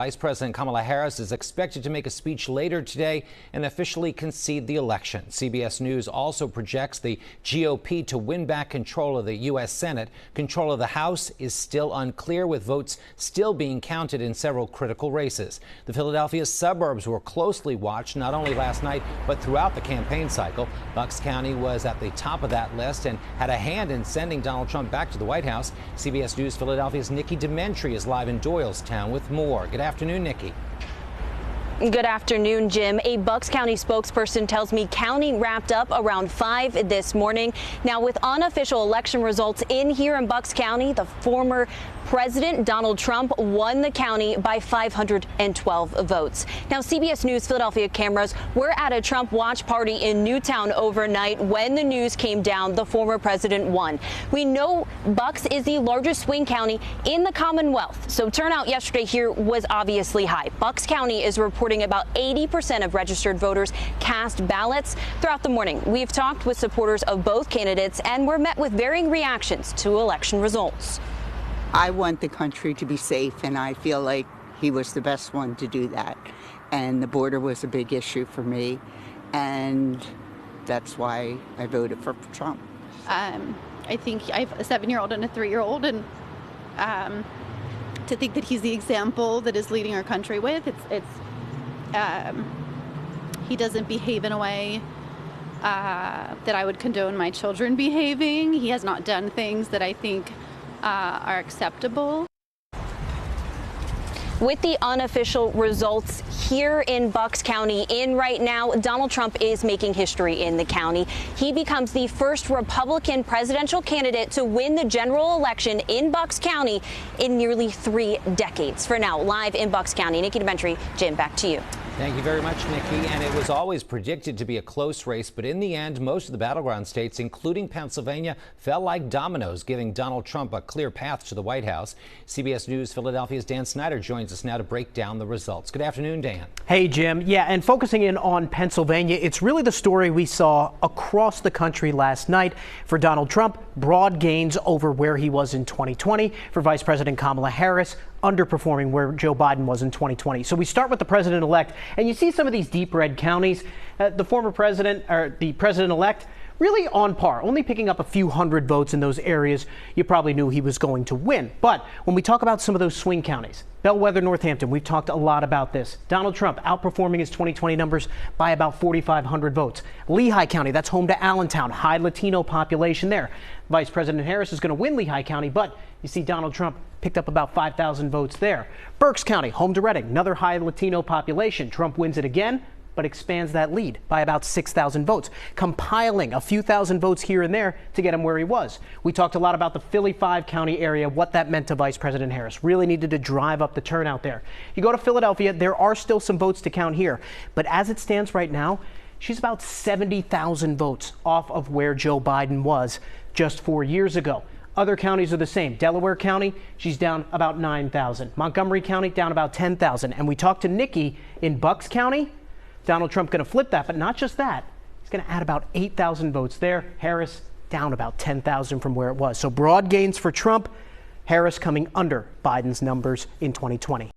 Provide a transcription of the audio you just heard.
Vice President Kamala Harris is expected to make a speech later today and officially concede the election. CBS News also projects the GOP to win back control of the U.S. Senate. Control of the House is still unclear, with votes still being counted in several critical races. The Philadelphia suburbs were closely watched not only last night but throughout the campaign cycle. Bucks County was at the top of that list and had a hand in sending Donald Trump back to the White House. CBS News Philadelphia's Nikki Dementri is live in Doylestown with more. Good afternoon, Nikki. Good afternoon, Jim. A Bucks County spokesperson tells me counting wrapped up around 5 this morning. Now, with unofficial election results in here in Bucks County, the former President Donald Trump won the county by 512 votes. Now, CBS News Philadelphia cameras were at a Trump watch party in Newtown overnight when the news came down the former president won. We know Bucks is the largest swing county in the Commonwealth, so turnout yesterday here was obviously high. Bucks County is reporting about 80% of registered voters cast ballots. Throughout the morning, we've talked with supporters of both candidates and were met with varying reactions to election results. I want the country to be safe, and I feel like he was the best one to do that. And the border was a big issue for me, and that's why I voted for Trump. I think I have a 7-year-old and a 3-year-old, and to think that he's the example that is leading our country with, he doesn't behave in a way that I would condone my children behaving. He has not done things that I think are acceptable. With the unofficial results here in Bucks County in right now, Donald Trump is making history in the county. He becomes the first Republican presidential candidate to win the general election in Bucks County in nearly 3 decades. For now, live in Bucks County, Nikki Dementri, Jim, back to you. Thank you very much, Nikki. And it was always predicted to be a close race, but in the end, most of the battleground states, including Pennsylvania, fell like dominoes, giving Donald Trump a clear path to the White House. CBS News Philadelphia's Dan Snyder joins us now to break down the results. Good afternoon, Dan. Hey, Jim. Yeah, and focusing in on Pennsylvania, it's really the story we saw across the country last night. For Donald Trump, broad gains over where he was in 2020. For Vice President Kamala Harris, underperforming where Joe Biden was in 2020. So we start with the president-elect, and you see some of these deep red counties. The former president, or the president-elect, really on par, only picking up a few hundred votes in those areas you probably knew he was going to win. But when we talk about some of those swing counties, Bellwether, Northampton, we've talked a lot about this. Donald Trump outperforming his 2020 numbers by about 4,500 votes. Lehigh County, that's home to Allentown, high Latino population there. Vice President Harris is going to win Lehigh County, but you see Donald Trump picked up about 5,000 votes there. Berks County, home to Reading, another high Latino population. Trump wins it again, but expands that lead by about 6,000 votes, compiling a few thousand votes here and there to get him where he was. We talked a lot about the Philly 5-county area, what that meant to Vice President Harris. Really needed to drive up the turnout there. You go to Philadelphia, there are still some votes to count here, but as it stands right now, she's about 70,000 votes off of where Joe Biden was just 4 years ago. Other counties are the same. Delaware County, she's down about 9,000. Montgomery County, down about 10,000. And we talked to Nikki in Bucks County. Donald Trump going to flip that, but not just that. He's going to add about 8,000 votes there. Harris down about 10,000 from where it was. So broad gains for Trump. Harris coming under Biden's numbers in 2020.